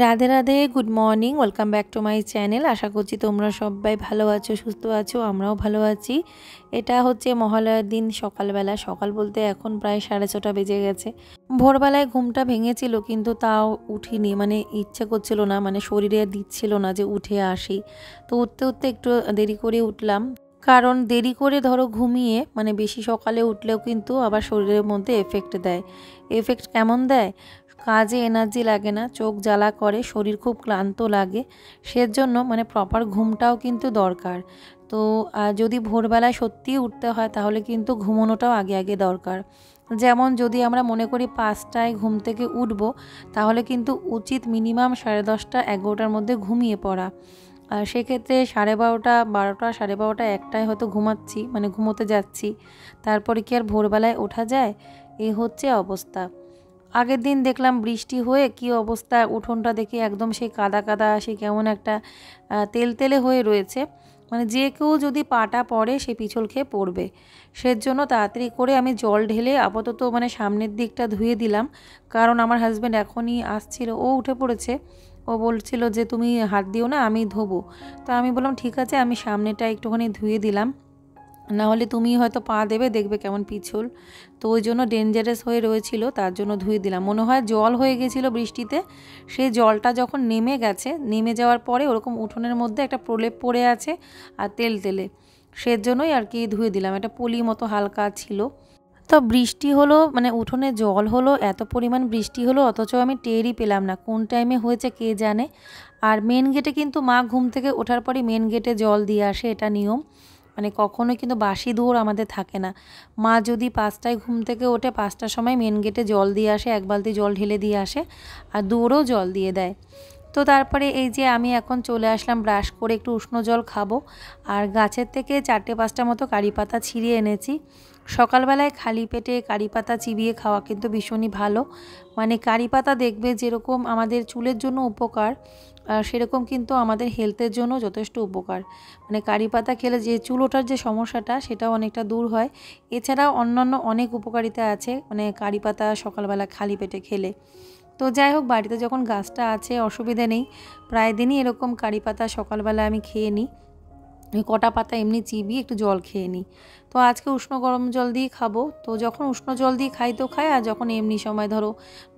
Radhe Radhe, good morning, welcome back to my channel. আশা করছি তোমরা সবাই ভালো আছো, সুস্থ আছো, আমরাও ভালো আছি। এটা হচ্ছে মহালয়ার দিন সকালবেলা, সকাল বলতে এখন প্রায় 6:30 বেজে গেছে। ভোরবেলায় ঘুমটা ভেঙেছিল কিন্তু তাও উঠিনি, মানে ইচ্ছে করছিল না, মানে শরীরে দিচ্ছিল না যে উঠে আসি। তো উঠতে উঠতে একটু দেরি করে উঠলাম, কারণ দেরি করে ধরো ঘুমিয়ে মানে বেশি সকালে উঠলেও কিন্তু আবার শরীরের মধ্যে এফেক্ট দেয়। এফেক্ট কেমন দেয়? কাজে এনার্জি লাগে না, চোখ জ্বালা করে, শরীর খুব ক্লান্ত লাগে। সেজন্য মানে প্রপার ঘুমটাও কিন্তু দরকার। তো যদি ভোরবেলায় সত্যিই উঠতে হয় তাহলে কিন্তু ঘুমোনোটাও আগে আগে দরকার। যেমন যদি আমরা মনে করি 5টায় ঘুম থেকে উঠব, তাহলে কিন্তু উচিত মিনিমাম 10:30 11টার মধ্যে ঘুমিয়ে পড়া। আর সেক্ষেত্রে 12:30 12টা 12:30 1টায় হয়তো ঘুমাচ্ছি, মানে ঘুমোতে যাচ্ছি, তারপরে কি আর ভোরবেলায় ওঠা যায়? এই হচ্ছে অবস্থা। আগের দিন দেখলাম বৃষ্টি হয়ে কি অবস্থা, উঠোনটা দেখে একদম সেই কাদা কাদা, সেই কেমন একটা তেলতেলে হয়ে রয়েছে, মানে যে কেউ যদি পাটা পড়ে সে পিছল খেয়ে পড়বে। সেজন্য তাড়াতাড়ি করে আমি জল ঢেলে আপাতত মানে সামনের দিকটা ধুয়ে দিলাম, কারণ আমার হাজব্যান্ড এখনই আসছিল, ও উঠে পড়েছে। ও বলছিল যে তুমি হাত দিও না, আমি ধোবো। তো আমি বললাম ঠিক আছে, আমি সামনেটা একটুখানি ধুয়ে দিলাম, না হলে তুমি হয়তো পা দেবে, দেখবে কেমন পিছল। তো ওই জন্য ডেঞ্জারাস হয়ে রয়েছিল, তার জন্য ধুয়ে দিলাম। মনে হয় জল হয়ে গেছিলো বৃষ্টিতে, সেই জলটা যখন নেমে গেছে, নেমে যাওয়ার পরে ওরকম উঠোনের মধ্যে একটা প্রলেপ পড়ে আছে আর তেল তেলে, সেজন্যই আর কি ধুয়ে দিলাম। একটা পলি মতো হালকা ছিল। তো বৃষ্টি হলো, মানে উঠোনে জল হলো, এত পরিমাণ বৃষ্টি হলো, অথচ আমি টেরই পেলাম না কোন টাইমে হয়েছে কে জানে। আর মেন গেটে কিন্তু মা ঘুম থেকে ওঠার পরই মেন গেটে জল দিয়ে আসে, এটা নিয়ম। মানে কখনোই কিন্তু বাসি দৌড় আমাদের থাকে না। মা যদি 5টায় ঘুম থেকে ওঠে, 5টার সময় মেন গেটে জল দিয়ে আসে, 1 বালতি জল ঢেলে দিয়ে আসে, আর দৌড়েও জল দিয়ে দেয়। তো তারপরে এই যে আমি এখন চলে আসলাম ব্রাশ করে, একটু উষ্ণ জল খাবো। আর গাছের থেকে 4-5টা মতো কারি পাতা ছিঁড়িয়ে এনেছি। সকালবেলায় খালি পেটে কারি পাতা চিবিয়ে খাওয়া কিন্তু ভীষণই ভালো। মানে কারি পাতা দেখবে যেরকম আমাদের চুলের জন্য উপকার, সেরকম কিন্তু আমাদের হেলথের জন্য যথেষ্ট উপকার। মানে কারি পাতা খেলে যে চুল ওঠার যে সমস্যাটা, সেটাও অনেকটা দূর হয়। এছাড়াও অন্যান্য অনেক উপকারিতা আছে মানে কারি পাতা সকালবেলা খালি পেটে খেলে। তো যাই হোক, বাড়িতে যখন গাছটা আছে অসুবিধা নেই, প্রায় দিনই এরকম কারি পাতা সকালবেলা আমি খেয়ে নিই। কটা পাতা এমনি চিবিয়ে একটু জল খেয়ে নিই। তো আজকে উষ্ণ গরম জল দিয়ে খাবো, তো যখন উষ্ণ জল দিয়ে খাই তো খাই, আর যখন এমনি সময় ধরো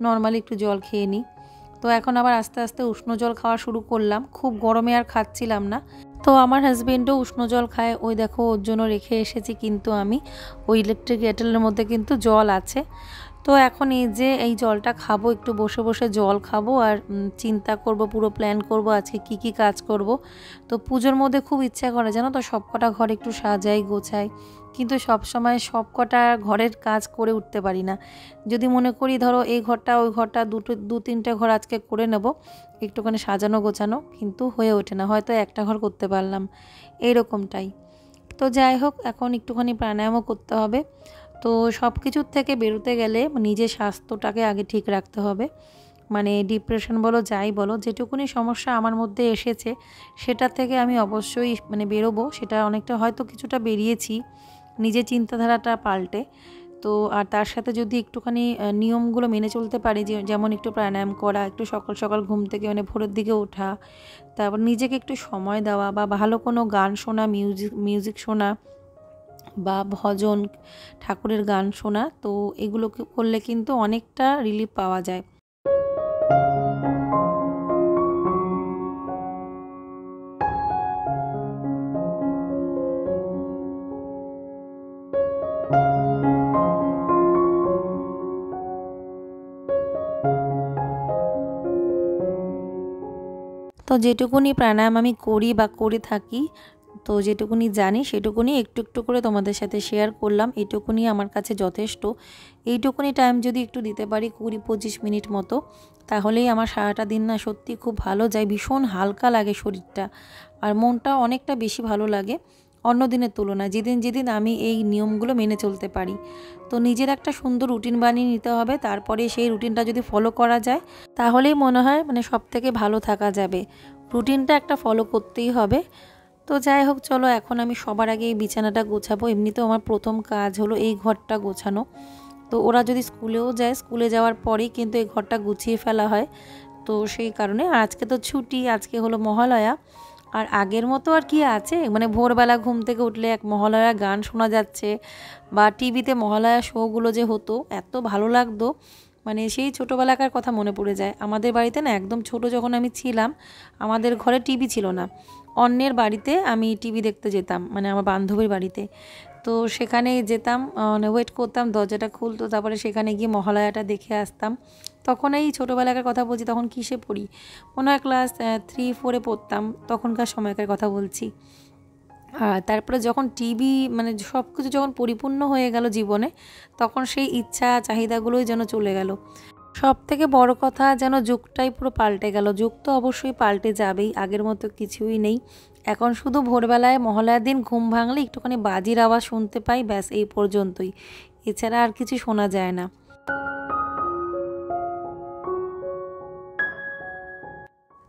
নর্মালি একটু জল খেয়ে নিই। তো এখন আবার আস্তে আস্তে উষ্ণ জল খাওয়া শুরু করলাম, খুব গরমে আর খাচ্ছিলাম না। তো আমার হাজবেন্ডও উষ্ণ জল খায়, ওই দেখো ওর জন্য রেখে এসেছি, কিন্তু আমি ওই ইলেকট্রিক কেটেলের মধ্যে কিন্তু জল আছে। তো এখন এই যে এই জলটা খাবো, একটু বসে বসে জল খাবো, আর চিন্তা করব, পুরো প্ল্যান করব আজকে কি কি কাজ করব। তো পুজোর মধ্যে খুব ইচ্ছা করে জানো তো, সবকটা ঘর একটু সাজাই গোছাই, কিন্তু সব সময় সবকটা ঘরের কাজ করে উঠতে পারি না। যদি মনে করি ধরো এই ঘরটা ওই ঘরটা, 2-3টে ঘর আজকে করে নেব একটুখানি সাজানো গোছানো, কিন্তু হয়ে ওঠে না, হয়তো একটা ঘর করতে পারলাম, এইরকমটাই। তো যাই হোক, এখন একটুখানি প্রাণায়ামও করতে হবে। তো সব কিছুর থেকে বেরোতে গেলে নিজের স্বাস্থ্যটাকে আগে ঠিক রাখতে হবে। মানে ডিপ্রেশন বলো যাই বলো, যেটুকুনি সমস্যা আমার মধ্যে এসেছে সেটা থেকে আমি অবশ্যই মানে বেরোবো, সেটা অনেকটা হয়তো কিছুটা বেরিয়েছি নিজের চিন্তাধারাটা পাল্টে। তো আর তার সাথে যদি একটুখানি নিয়মগুলো মেনে চলতে পারি, যেমন একটু প্রাণায়াম করা, একটু সকাল সকাল ঘুম থেকে মানে ভোরের দিকে ওঠা, তারপর নিজেকে একটু সময় দেওয়া, বা ভালো কোনো গান শোনা, মিউজিক শোনা, বা ভজন, ঠাকুরের গান শোনা, তো এগুলো করলে কিন্তু অনেকটা রিলিফ পাওয়া যায়। তো যেটুকুনি প্রাণায়াম আমি করি বা করে থাকি, তো যেটুকুনি জানি সেটুকুনি একটু একটু করে তোমাদের সাথে শেয়ার করলাম, এইটুকুনি আমার কাছে যথেষ্ট। এইটুকুনি টাইম যদি একটু দিতে পারি 20-25 মিনিট মতো, তাহলেই আমার সারাটা দিন না সত্যি খুব ভালো যায়, ভীষণ হালকা লাগে শরীরটা, আর মনটা অনেকটা বেশি ভালো লাগে অন্য দিনের তুলনায়, যেদিন যেদিন আমি এই নিয়মগুলো মেনে চলতে পারি। তো নিজের একটা সুন্দর রুটিন বানিয়ে নিতে হবে, তারপরে সেই রুটিনটা যদি ফলো করা যায় তাহলেই মনে হয় মানে সব থেকে ভালো থাকা যাবে। রুটিনটা একটা ফলো করতেই হবে। তো যাই হোক, চলো এখন আমি সবার আগে এই বিছানাটা গোছাবো। এমনিতেও আমার প্রথম কাজ হলো এই ঘরটা গোছানো। তো ওরা যদি স্কুলেও যায়, স্কুলে যাওয়ার পরেই কিন্তু এই ঘরটা গুছিয়ে ফেলা হয়। তো সেই কারণে আজকে তো ছুটি, আজকে হলো মহালয়া। আর আগের মতো আর কি আছে, মানে ভোরবেলা ঘুম থেকে উঠলে এক মহালয়া গান শোনা যাচ্ছে, বা টিভিতে মহালয়া শোগুলো যে হতো এত ভালো লাগতো, মানে সেই ছোটোবেলাকার কথা মনে পড়ে যায়। আমাদের বাড়িতে না একদম ছোট যখন আমি ছিলাম, আমাদের ঘরে টিভি ছিল না, অন্যের বাড়িতে আমি টিভি দেখতে যেতাম, মানে আমার বান্ধবীর বাড়িতে। তো সেখানে যেতাম, মানে ওয়েট করতাম, দরজাটা খুলতো, তারপরে সেখানে গিয়ে মহালয়াটা দেখে আসতাম। তখন এই ছোটোবেলাকার কথা বলছি, তখন কিসে পড়ি, মনে হয় ক্লাস 3-4 পড়তাম, তখনকার সময়কার কথা বলছি। আর তারপরে যখন টিভি মানে সব কিছু যখন পরিপূর্ণ হয়ে গেল জীবনে, তখন সেই ইচ্ছা চাহিদাগুলোই যেন চলে গেল। সব থেকে বড় কথা যেন যুগটাই পুরো পাল্টে গেল। যুগ তো অবশ্যই পাল্টে যাবেই, আগের মতো কিছুই নেই। এখন শুধু ভোরবেলায় মহালয়ার দিন ঘুম ভাঙলে একটুখানি বাজির আওয়াজ শুনতে পাই, ব্যাস এই পর্যন্তই, এছাড়া আর কিছু শোনা যায় না।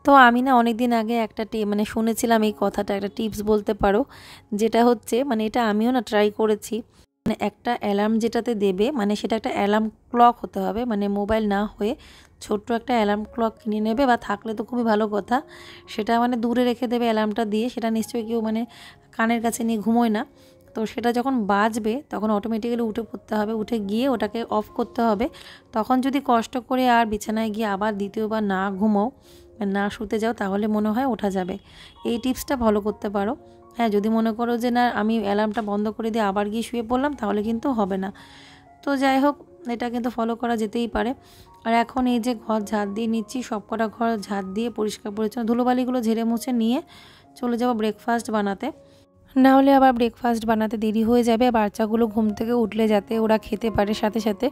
তো আমি না অনেক দিন আগে একটা মানে শুনেছিলাম এই কথাটা, একটা টিপস বলতে পারো, যেটা হচ্ছে মানে এটা আমিও না ট্রাই করেছি। মানে একটা অ্যালার্ম যেটাতে দেবে, মানে সেটা একটা অ্যালার্ম ক্লক হতে হবে, মানে মোবাইল না হয়ে ছোট্ট একটা অ্যালার্ম ক্লক কিনে নেবে, বা থাকলে তো খুবই ভালো কথা। সেটা মানে দূরে রেখে দেবে অ্যালার্মটা দিয়ে, সেটা নিশ্চয়ই কেউ মানে কানের কাছে নিয়ে ঘুমোয় না। তো সেটা যখন বাজবে তখন অটোমেটিক্যালি উঠে পড়তে হবে, উঠে গিয়ে ওটাকে অফ করতে হবে। তখন যদি কষ্ট করে আর বিছানায় গিয়ে আবার দ্বিতীয়বার না ঘুমোও, না শুতে যাও, তাহলে মনে হয় ওঠা যাবে। এই টিপসটা ফলো করতে পারো। হ্যাঁ, যদি মনে করো যে না আমি অ্যালার্মটা বন্ধ করে দিয়ে আবার গিয়ে শুয়ে পড়লাম, তাহলে কিন্তু হবে না। তো যাই হোক, এটা কিন্তু ফলো করা যেতেই পারে। আর এখন এই যে ঘর ঝাড় দিয়ে নিচ্ছি, সব কটা ঘর ঝাড় দিয়ে পরিষ্কার পরিচ্ছন্ন ধুলোবালিগুলো ঝেড়ে মুছে নিয়ে চলে যাব ব্রেকফাস্ট বানাতে। না হলে আবার ব্রেকফাস্ট বানাতে দেরি হয়ে যাবে, বাচ্চাগুলো ঘুম থেকে উঠলে যাতে ওরা খেতে পারে সাথে সাথে,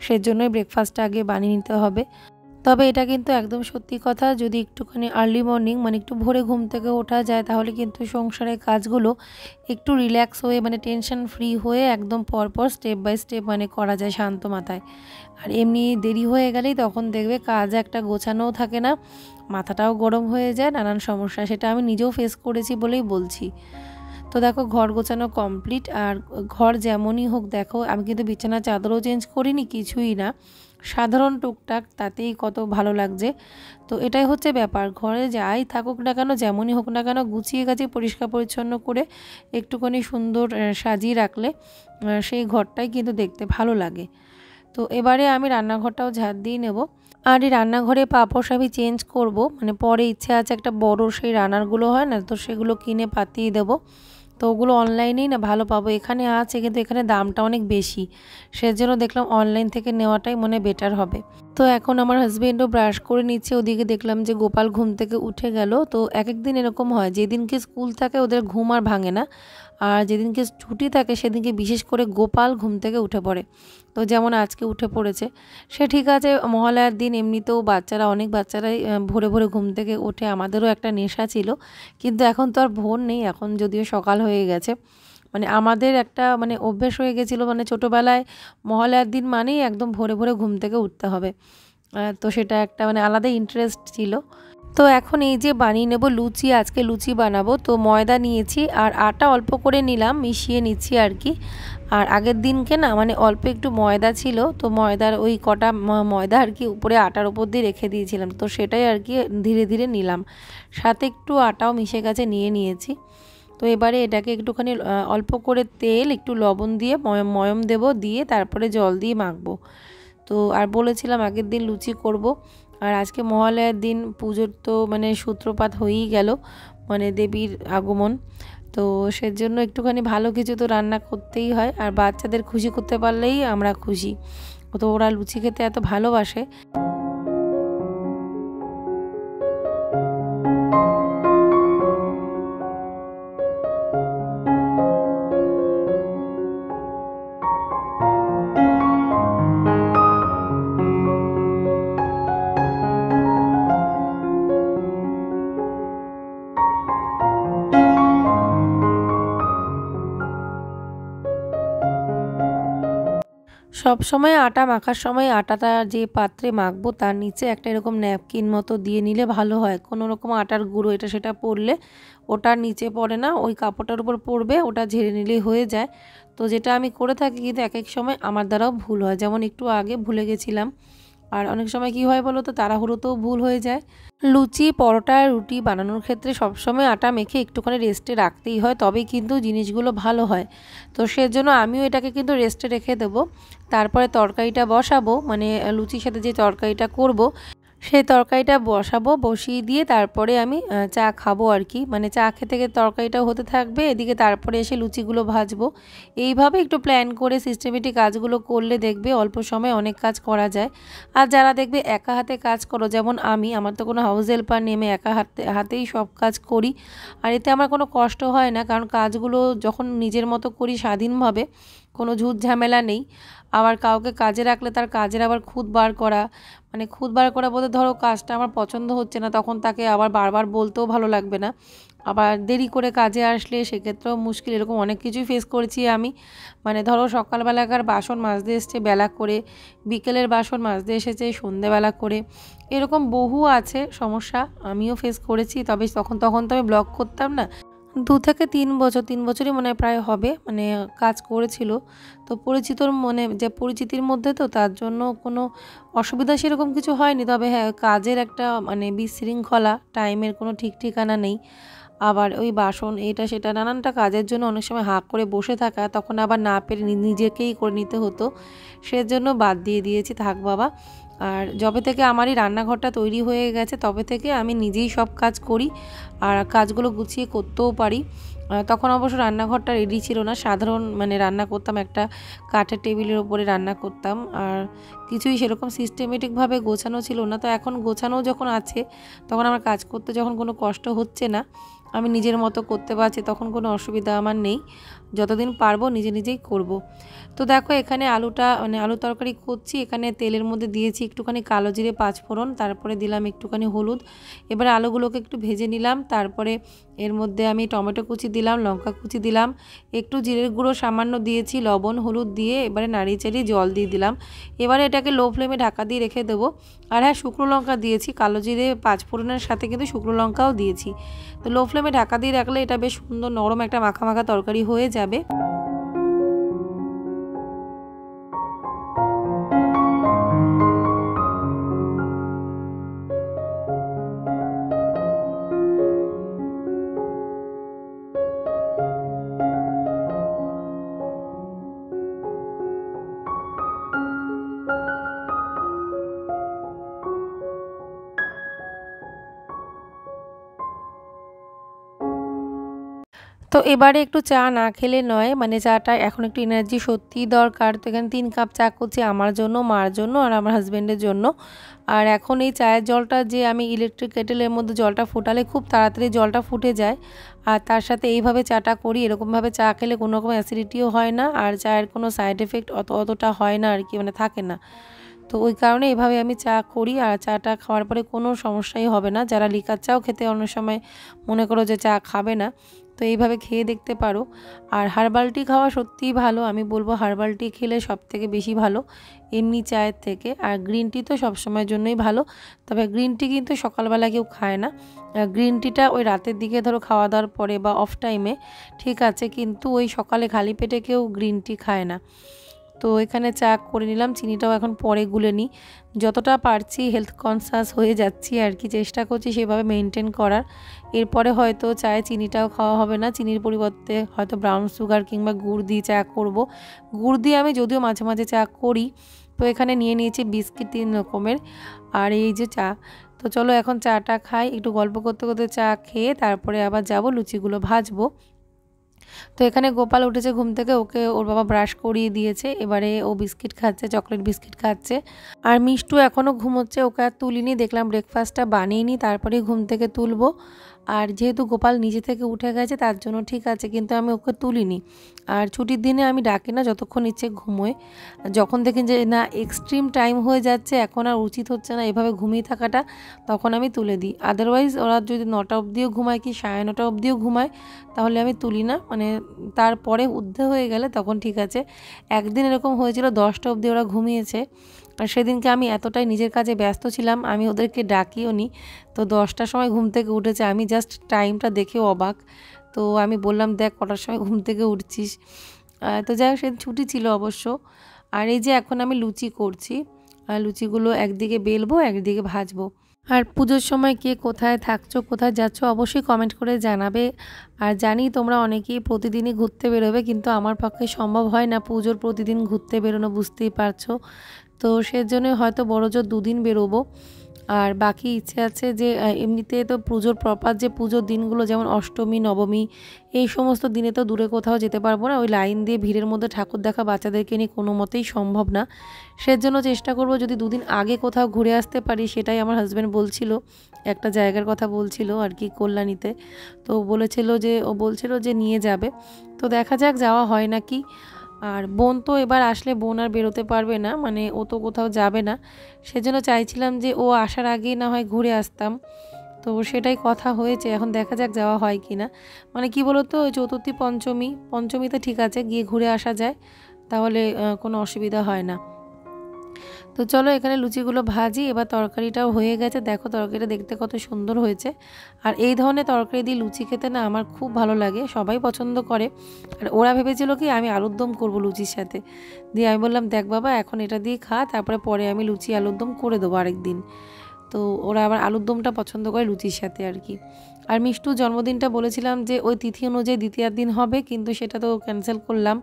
সেজন্যই ব্রেকফাস্টটা আগে বানিয়ে নিতে হবে। তবে এটা কিন্তু একদম সত্যি কথা, যদি একটুখানি আর্লি মর্নিং মানে একটু ভোরে ঘুম থেকে ওঠা যায়, তাহলে কিন্তু সংসারের কাজগুলো একটু রিল্যাক্স হয়ে, মানে টেনশন ফ্রি হয়ে একদম পরপর স্টেপ বাই স্টেপ মানে করা যায় শান্ত মাথায়। আর এমনি দেরি হয়ে গেলেই তখন দেখবে কাজ একটা গোছানোও থাকে না, মাথাটাও গরম হয়ে যায়, নানান সমস্যা। সেটা আমি নিজেও ফেস করেছি বলেই বলছি। তো দেখো ঘর গোছানো কমপ্লিট। আর ঘর যেমনই হোক, দেখো আমি কিন্তু বিছানার চাদরও চেঞ্জ করিনি, কিছুই না, সাধারণ টুকটাক, তাতেই কত ভালো লাগছে। তো এটাই হচ্ছে ব্যাপার, ঘরে যাই থাকুক না কেন, যেমনই হোক না কেন, গুছিয়ে গাছিয়ে পরিষ্কার পরিচ্ছন্ন করে একটুখানি সুন্দর সাজিয়ে রাখলে সেই ঘরটাই কিন্তু দেখতে ভালো লাগে। তো এবারে আমি রান্নাঘরটাও ঝাড় দিয়ে নেব। আর এই রান্নাঘরে পাপোশ আমি চেঞ্জ করব, মানে পরে ইচ্ছে আছে একটা বড় সেই রান্নারগুলো হয় না, তো সেগুলো কিনে পাতিয়ে দেবো। তো ওগুলো অনলাইনেই না ভালো পাবো, এখানে আছে কিন্তু এখানে দামটা অনেক বেশি, সেজন্য দেখলাম অনলাইন থেকে নেওয়াটাই মনে বেটার হবে। তো এখন আমার হাজবেন্ডও ব্রাশ করে নিচ্ছে, ওদিকে দেখলাম যে গোপাল ঘুম থেকে উঠে গেল। তো এক এক দিন এরকম হয়, যেদিনকে স্কুল থাকে ওদের ঘুম আর ভাঙে না, আর যেদিনকে ছুটি থাকে সেদিনকে বিশেষ করে গোপাল ঘুম থেকে উঠে পড়ে। তো যেমন আজকে উঠে পড়েছে, সে ঠিক আছে, মহালয়ার দিন এমনিতেও বাচ্চারা, অনেক বাচ্চারাই ভোরে ভোরে ঘুম থেকে ওঠে, আমাদেরও একটা নেশা ছিল, কিন্তু এখন তো আর ভোর নেই, এখন যদিও সকাল হয়ে গেছে। মানে আমাদের একটা মানে অভ্যেস হয়ে গেছিলো, মানে ছোটোবেলায় মহালয়ার দিন মানেই একদম ভোরে ভোরে ঘুম থেকে উঠতে হবে। তো সেটা একটা মানে আলাদা ইন্টারেস্ট ছিল। তো এখন এই যে বানিয়ে নেব লুচি, আজকে লুচি বানাবো। তো ময়দা নিয়েছি আর আটা অল্প করে নিলাম, মিশিয়ে নিচ্ছি আর কি। আর আগের দিনকে না মানে অল্প একটু ময়দা ছিল, তো ময়দার ওই কটা ময়দা আর কি উপরে আটার উপর দিয়ে রেখে দিয়েছিলাম, তো সেটাই আর কি ধীরে ধীরে নিলাম, সাথে একটু আটাও মিশে গেছে, নিয়েছি। তো এবারে এটাকে একটুখানি অল্প করে তেল, একটু লবণ দিয়ে ময়ম দেব, দিয়ে তারপরে জল দিয়ে মাখবো। তো আর বলেছিলাম আগের দিন লুচি করব। আর আজকে মহালয়ার দিন, পুজোর তো মানে সূত্রপাত হয়েই গেল, মানে দেবীর আগমন। তো সেজন্য একটুখানি ভালো কিছু তো রান্না করতেই হয়, আর বাচ্চাদের খুশি করতে পারলেই আমরা খুশি। তো ওরা লুচি খেতে এত ভালোবাসে। সব সময় আটা মাখার সময় আটাটা যে পাত্রে মাখবো তার নিচে একটা এরকম ন্যাপকিন মতো দিয়ে নিলে ভালো হয়, কোনো রকম আটার গুঁড়ো এটা সেটা পড়লে ওটার নিচে পড়ে না, ওই কাপড়টার উপর পড়বে, ওটা ঝেড়ে নিলেই হয়ে যায়। তো যেটা আমি করে থাকি, কিন্তু এক এক সময় আমার দ্বারাও ভুল হয়, যেমন একটু আগে ভুলে গেছিলাম আর অনেক সময় কি হয় বলো তো, তাড়াহুড়োতেও ভুল হয়ে যায়। লুচি, পরোটা, রুটি বানানোর ক্ষেত্রে সবসময় আটা মেখে একটুখানি রেস্টে রাখতেই হয়, তবেই কিন্তু জিনিসগুলো ভালো হয়। তো সেজন্য আমিও এটাকে কিন্তু রেস্টে রেখে দেবো। তারপরে তরকারিটা বসাবো, মানে লুচির সাথে যে তরকারিটা করব সেই তরকারিটা বসাবো, বসিয়ে দিয়ে তারপরে আমি চা খাবো আর কি। মানে চা খেতে খেতে তরকারিটাও হতে থাকবে, এদিকে তারপরে এসে লুচিগুলো ভাজবো। এইভাবে একটু প্ল্যান করে সিস্টেমেটিক কাজগুলো করলে দেখবে অল্প সময়ে অনেক কাজ করা যায়। আর যারা দেখবে একা হাতে কাজ করো, যেমন আমার তো কোনো হাউস হেল্পার নেই, আমি একা হাতেই সব কাজ করি। আর এতে আমার কোনো কষ্ট হয় না, কারণ কাজগুলো যখন নিজের মতো করি স্বাধীনভাবে, কোনো ঝুট ঝামেলা নেই। আবার কাউকে কাজে রাখলে তার কাজের আবার খুঁত বার করা, মানে খুদ বার করা বলতে ধরো কাজটা আমার পছন্দ হচ্ছে না, তখন তাকে আবার বারবার বলতেও ভালো লাগবে না। আবার দেরি করে কাজে আসলে সেক্ষেত্রেও মুশকিল, এরকম অনেক কিছুই ফেস করেছি আমি। মানে ধরো সকালবেলাকার বাসন মাজতে এসছে বেলা করে, বিকেলের বাসন মাজতে এসেছে সন্ধেবেলা করে, এরকম বহু আছে সমস্যা, আমিও ফেস করেছি। তবে তখন তো আমি ব্লগ করতাম না। 2 থেকে 3 বছর, 3 বছরই মনে হয় প্রায় হবে, মানে কাজ করেছিল। তো পরিচিতির মধ্যে, তো তার জন্য কোনো অসুবিধা সেরকম কিছু হয়নি। তবে হ্যাঁ, কাজের একটা মানে বিশৃঙ্খলা, টাইমের কোনো ঠিক ঠিকানা নেই। আবার ওই বাসন এটা সেটা নানানটা কাজের জন্য অনেক সময় হাঁ করে বসে থাকা, তখন আবার না পেরে নিজেকেই করে নিতে হতো। সেজন্য বাদ দিয়ে দিয়েছি, থাক বাবা। আর যবে থেকে আমারই রান্নাঘরটা তৈরি হয়ে গেছে, তবে থেকে আমি নিজেই সব কাজ করি আর কাজগুলো গুছিয়ে করতেও পারি। তখন অবশ্য রান্নাঘরটা রেডি ছিল না, সাধারণ মানে রান্না করতাম, একটা কাঠের টেবিলের উপরে রান্না করতাম, আর কিছুই সেরকম সিস্টেমেটিকভাবে গোছানো ছিল না। তো এখন গোছানো যখন আছে, তখন আমার কাজ করতে যখন কোনো কষ্ট হচ্ছে না, আমি নিজের মতো করতে পারছি, তখন কোনো অসুবিধা আমার নেই। যতদিন পারবো নিজেই করব। তো দেখো এখানে আলু তরকারি করছি। এখানে তেলের মধ্যে দিয়েছি একটুখানি কালো জিরে, 5 ফোড়ন, তারপরে দিলাম একটুখানি হলুদ। এবারে আলুগুলোকে একটু ভেজে নিলাম। তারপরে এর মধ্যে আমি টমেটো কুচি দিলাম, লঙ্কা কুচি দিলাম, একটু জিরের গুঁড়ো সামান্য দিয়েছি, লবণ হলুদ দিয়ে এবারে নাড়িয়ে চাড়িয়ে জল দিয়ে দিলাম। এবারে এটাকে লো ফ্লেমে ঢাকা দিয়ে রেখে দেবো। আর হ্যাঁ, শুকনো লঙ্কা দিয়েছি, কালো জিরে 5 ফোড়নের সাথে কিন্তু শুকনো লঙ্কাও দিয়েছি। তো লো ফ্লেমে ঢাকা দিয়ে রাখলে এটা বেশ সুন্দর নরম একটা মাখা মাখা তরকারি হয়ে যাবে। তো এবারে একটু চা না খেলে নয়, মানে চাটা এখন একটু এনার্জি সত্যিই দরকার। তো এখানে 3 কাপ চা করছি আমার জন্য, মার জন্য আর আমার হাজব্যান্ডের জন্য। আর এখন এই চায়ের জলটা যে আমি ইলেকট্রিক কেটেলের মধ্যে জলটা ফোটালে খুব তাড়াতাড়ি জলটা ফুটে যায়। আর তার সাথে এইভাবে চাটা করি, এরকমভাবে চা খেলে কোনো রকম অ্যাসিডিটিও হয় না, আর চায়ের কোনো সাইড এফেক্ট অতটা হয় না আর কি, মানে থাকে না। তো ওই কারণে এভাবে আমি চা করি, আর চাটা খাওয়ার পরে কোনো সমস্যাই হবে না। যারা লিকার চাও খেতে অনেক সময় মনে করো যে চা খাবে না, তো এইভাবে খেয়ে দেখতে পারো। আর হার্বাল টি খাওয়া সত্যিই ভালো, আমি বলবো হার্বাল টি খেলে সবথেকে বেশি ভালো এমনি চায়ের থেকে। আর গ্রিন টি তো সবসময়ের জন্যই ভালো, তবে গ্রিন টি কিন্তু সকালবেলা কেউ খায় না। গ্রিন টিটা ওই রাতের দিকে ধরো খাওয়া দাওয়ার পরে বা অফ টাইমে ঠিক আছে, কিন্তু ওই সকালে খালি পেটে কেউ গ্রিন টি খায় না। তো এখানে চা করে নিলাম, চিনিটাও এখন পরে গুলে নিই। যতটা পারছি হেলথ কনসাস হয়ে যাচ্ছি আর কি, চেষ্টা করছি সেভাবে মেনটেন করার। এরপরে হয়তো চায়ে চিনিটাও খাওয়া হবে না, চিনির পরিবর্তে হয়তো ব্রাউন সুগার কিংবা গুড় দিয়ে চা করব। গুড় দিয়ে আমি যদিও মাঝে মাঝে চা করি। তো এখানে নিয়ে নিয়েছি বিস্কিট 3 রকমের, আর এই যে চা। তো চলো এখন চাটা খাই, একটু গল্প করতে করতে চা খেয়ে তারপরে আবার যাব লুচিগুলো ভাজবো। তো এখানে গোপাল উঠেছে ঘুম থেকে, ওকে ওর বাবা ব্রাশ করিয়ে দিয়েছে, এবারে ও বিস্কিট খাচ্ছে, চকলেট বিস্কিট খাচ্ছে। আর মিষ্টু এখনও ঘুমোচ্ছে, ওকে আর তুলিনি, দেখলাম ব্রেকফাস্টটা বানিয়ে নিই তারপরে ঘুম থেকে তুলবো। আর যেহেতু গোপাল নিজে থেকে উঠে গেছে তার জন্য ঠিক আছে, কিন্তু আমি ওকে তুলিনি। আর ছুটির দিনে আমি ডাকি না, যতক্ষণ ইচ্ছে ঘুমোয়। যখন দেখি যে না এক্সট্রিম টাইম হয়ে যাচ্ছে, এখন আর উচিত হচ্ছে না এভাবে ঘুমিয়ে থাকাটা, তখন আমি তুলে দিই। আদারওয়াইজ ওরা যদি 9টা অবধিও ঘুমায় কি 9:30 অবধিও ঘুমায়, তাহলে আমি তুলি না। মানে তারপরে ঊর্ধ্বে হয়ে গেলে তখন ঠিক আছে। একদিন এরকম হয়েছিল 10টা অবধি ওরা ঘুমিয়েছে, আর সেদিনকে আমি এতটাই নিজের কাজে ব্যস্ত ছিলাম, আমি ওদেরকে ডাকিও নি। তো 10টার সময় ঘুম থেকে উঠেছে, আমি জাস্ট টাইমটা দেখেও অবাক। তো আমি বললাম, দেখ কটার সময় ঘুম থেকে উঠছিস। তো যাই হোক, সেদিন ছুটি ছিল অবশ্য। আর এই যে এখন আমি লুচি করছি, লুচিগুলো একদিকে বেলবো, একদিকে ভাজবো। আর পুজোর সময় কে কোথায় থাকছো, কোথায় যাচ্ছো অবশ্যই কমেন্ট করে জানাবে। আর জানি তোমরা অনেকেই প্রতিদিনই ঘুরতে বেরোবে, কিন্তু আমার পক্ষে সম্ভব হয় না পুজোর প্রতিদিন ঘুরতে বেরোনো, বুঝতেই পারছো। তো সেজন্যই হয়তো বড়জোর 2 দিন বেরোবো। আর বাকি ইচ্ছে আছে যে এমনিতে তো পুজোর প্রপার যে পুজোর দিনগুলো যেমন অষ্টমী, নবমী, এই সমস্ত দিনে তো দূরে কোথাও যেতে পারবো না। ওই লাইন দিয়ে ভিড়ের মধ্যে ঠাকুর দেখা বাচ্চাদেরকে নিয়ে কোনো মতেই সম্ভব না। সেজন্য চেষ্টা করব যদি 2 দিন আগে কোথাও ঘুরে আসতে পারি। সেটাই আমার হাজব্যান্ড বলছিল, একটা জায়গার কথা বলছিল আর কি, কল্যাণীতে। তো ও বলছিল যে নিয়ে যাবে। তো দেখা যাক যাওয়া হয় নাকি। আর বোন তো এবার আসলে বোন আর বেরোতে পারবে না, মানে ও তো কোথাও যাবে না। সেজন্য চাইছিলাম যে ও আসার আগেই না হয় ঘুরে আসতাম। তো সেটাই কথা হয়েছে, এখন দেখা যাক যাওয়া হয় কি না। মানে কি বলো তো, চতুর্থী পঞ্চমীতে ঠিক আছে গিয়ে ঘুরে আসা যায়, তাহলে কোনো অসুবিধা হয় না। তো চলো এখানে লুচিগুলো ভাজি। এবার তরকারিটাও হয়ে গেছে, দেখো তরকারিটা দেখতে কত সুন্দর হয়েছে। আর এই ধরনের তরকারি দিয়ে লুচি খেতে না আমার খুব ভালো লাগে, সবাই পছন্দ করে। আর ওরা ভেবেছিল কি আমি আলুর দম করবো লুচির সাথে, দিয়ে আমি বললাম দেখ বাবা এখন এটা দিয়ে খা, তারপরে পরে আমি লুচি আলুর দম করে দেবো আরেকদিন। তো ওরা আবার আলুর দমটা পছন্দ করে লুচির সাথে আর কি। আর মিষ্টুর জন্মদিনটা বলেছিলাম যে ওই তিথি অনুযায়ী দ্বিতীয় দিন হবে, কিন্তু সেটা তো ক্যান্সেল করলাম।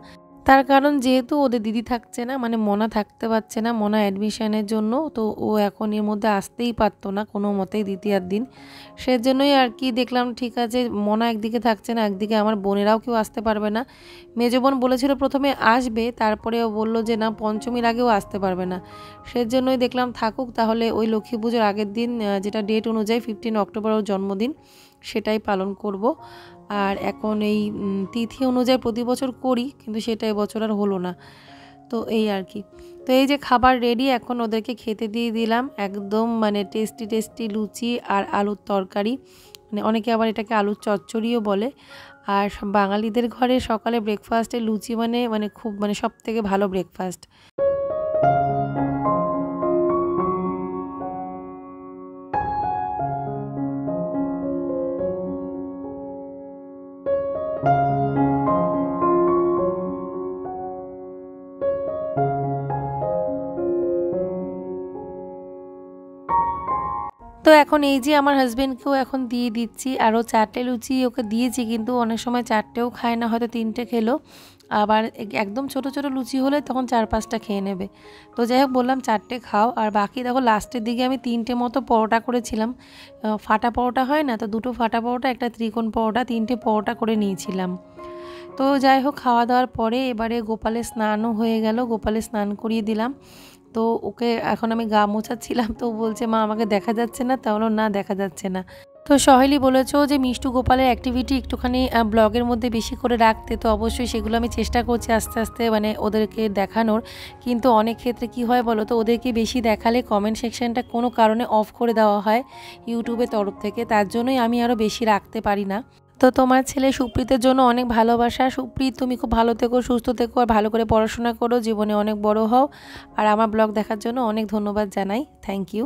তার কারণ যেহেতু ওদের দিদি থাকছে না, মানে মনা থাকতে পারছে না, মনা অ্যাডমিশনের জন্য, তো ও এখন এর মধ্যে আসতেই পারতো না কোনো মতেই দ্বিতীয় দিন। সেজন্যই আর কি দেখলাম ঠিক আছে, মনা একদিকে থাকছে না, একদিকে আমার বোনেরাও কেউ আসতে পারবে না। মেজো বোন বলেছিল প্রথমে আসবে, তারপরে ও বললো যে না পঞ্চমীর আগেও আসতে পারবে না। সেজন্যই দেখলাম থাকুক, তাহলে ওই লক্ষ্মী পুজোর আগের দিন যেটা ডেট অনুযায়ী 15 অক্টোবর ওর জন্মদিন, সেটাই পালন করব। আর এখন এই তিথি অনুযায়ী প্রতি বছর করি, কিন্তু সেটা এবছর আর হলো না। তো এই আর কি। তো এই যে খাবার রেডি, এখন ওদেরকে খেতে দিয়ে দিলাম। একদম মানে টেস্টি টেস্টি লুচি আর আলুর তরকারি, মানে অনেকে আবার এটাকে আলুর চচ্চড়িও বলে। আর বাঙালিদের ঘরে সকালে ব্রেকফাস্টে লুচি মানে মানে খুব মানে সব থেকে ভালো ব্রেকফাস্ট। তো এখন এই যে আমার হাজবেন্ডকেও এখন দিয়ে দিচ্ছি, আরও 4টে লুচি ওকে দিয়েছি, কিন্তু অনেক সময় 4টেও খায় না, হয়তো 3টে খেলো। আবার একদম ছোট ছোট লুচি হলে তখন 4-5টা খেয়ে নেবে। তো যাই হোক বললাম 4টে খাও। আর বাকি দেখো লাস্টের দিকে আমি 3টে মতো পরোটা করেছিলাম, ফাটা পরোটা হয় না, তো 2টো ফাটা পরোটা, একটা ত্রিকোণ পরোটা, 3টে পরোটা করে নিয়েছিলাম। তো যাই হোক খাওয়া দাওয়ার পরে এবারে গোপালের স্নানও হয়ে গেল, গোপালের স্নান করিয়ে দিলাম। তো ওকে এখন আমি গা মোছাচ্ছিলাম, তো বলছে মা আমাকে দেখা যাচ্ছে না, তাহলে না দেখা যাচ্ছে না। তো সহেলি বলেছো যে মিষ্টু গোপালের অ্যাক্টিভিটি একটুখানি ব্লগের মধ্যে বেশি করে রাখতে, তো অবশ্যই সেগুলো আমি চেষ্টা করছি আস্তে আস্তে মানে ওদেরকে দেখানোর। কিন্তু অনেক ক্ষেত্রে কি হয় বলো তো, ওদেরকে বেশি দেখালে কমেন্ট সেকশনটা কোনো কারণে অফ করে দেওয়া হয় ইউটিউবের তরফ থেকে, তার জন্যই আমি আরও বেশি রাখতে পারি না। তো তোমার ছেলে সুপ্রীতের জন্য অনেক ভালোবাসা। সুপ্রীত তুমি খুব ভালো থেকো, সুস্থ থেকো, আর ভালো করে পড়াশোনা করো, জীবনে অনেক বড় হও। আর আমার ব্লগ দেখার জন্য অনেক ধন্যবাদ জানাই, থ্যাংক ইউ।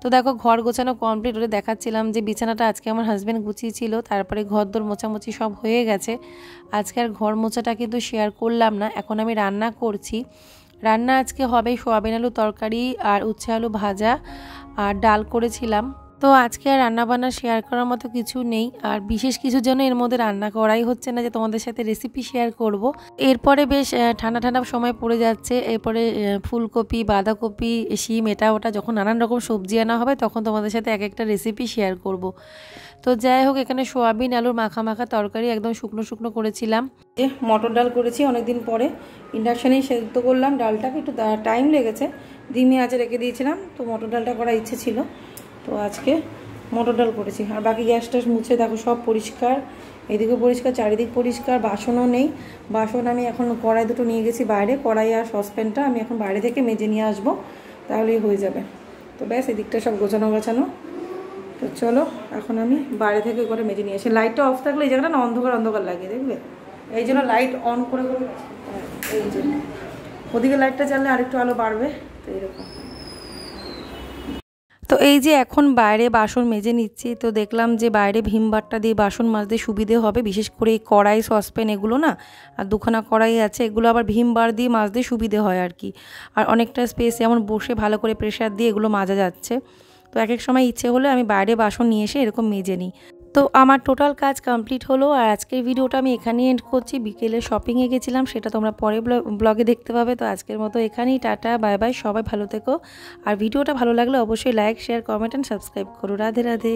তো দেখো ঘর গোছানো কমপ্লিট, ওটা দেখাচ্ছিলাম যে বিছানাটা আজকে আমার হাজব্যান্ড গুছিয়েছিল, তারপরে ঘর দোর মোছামুছি সব হয়ে গেছে। আজকে আর ঘর মোছাটা কিন্তু শেয়ার করলাম না। এখন আমি রান্না করছি। রান্না আজকে হবে সোয়াবিন আলু তরকারি আর উচ্ছে আলু ভাজা আর ডাল করেছিলাম। তো আজকে আর রান্নাবান্না শেয়ার করার মতো কিছু নেই, আর বিশেষ কিছু জন্য এর মধ্যে রান্না করাই হচ্ছে না যে তোমাদের সাথে রেসিপি শেয়ার করব। এরপরে বেশ ঠান্ডা ঠান্ডা সময় পড়ে যাচ্ছে, এরপরে ফুলকপি, বাঁধাকপি, শিম, এটা ওটা যখন নানান রকম সবজি আনা হবে তখন তোমাদের সাথে এক একটা রেসিপি শেয়ার করব। তো যাই হোক এখানে সোয়াবিন আলুর মাখা মাখা তরকারি একদম শুকনো শুকনো করেছিলাম। মটর ডাল করেছি অনেকদিন পরে, ইন্ডাকশানেই সেদ্ধ করলাম ডালটাকে, একটু টাইম লেগেছে, ডিমে আঁচে রেখে দিয়েছিলাম, তো মটর ডালটা করার ইচ্ছে ছিল, তো আজকে মটর ডাল করেছি। আর বাকি গ্যাস ট্যাস মুছে দেখো সব পরিষ্কার, এদিকে পরিষ্কার, চারিদিক পরিষ্কার, বাসনও নেই। বাসন আমি এখন কড়াই দুটো নিয়ে গেছি বাইরে, কড়াই আর সসপ্যানটা আমি এখন বাইরে থেকে মেজে নিয়ে আসবো, তাহলেই হয়ে যাবে। তো ব্যাস এদিকটা সব গোছানো গোছানো। তো চলো এখন আমি বাইরে থেকে করে মেজে নিয়ে আসি। লাইটটা অফ থাকলে এই জায়গাটা না অন্ধকার অন্ধকার লাগে, দেখবে, এই জন্য লাইট অন করে করে, এই যে ওদিকে লাইটটা জ্বাললে আরেকটু আলো বাড়বে, তো এরকম। তো এই যে এখন বাইরে বাসন মেজে নিচ্ছি, তো দেখলাম যে বাইরে ভীম বারটা দিয়ে বাসন মাজতে সুবিধে হবে, বিশেষ করে এই কড়াই সসপ্যান এগুলো না, আর দুখানা কড়াই আছে, এগুলো আবার ভীম বার দিয়ে মাজতে সুবিধে হয় আর কি। আর অনেকটা স্পেস যেমন বসে ভালো করে প্রেশার দিয়ে এগুলো মাজা যাচ্ছে। তো এক এক সময় ইচ্ছে হলে আমি বাইরে বাসন নিয়ে এসে এরকম মেজে নিই। তো আমার টোটাল কাজ কমপ্লিট হলো। আর আজকের ভিডিওটা আমি এখানেই এন্ড করছি। বিকেলে শপিংয়ে গেছিলাম, সেটা তোমরা পরে ব্লগে দেখতে পাবে। তো আজকের মতো এখানেই, টাটা বাই বাই, সবাই ভালো থেকো। আর ভিডিওটা ভালো লাগলে অবশ্যই like share comment and subscribe করো। রাধে রাধে।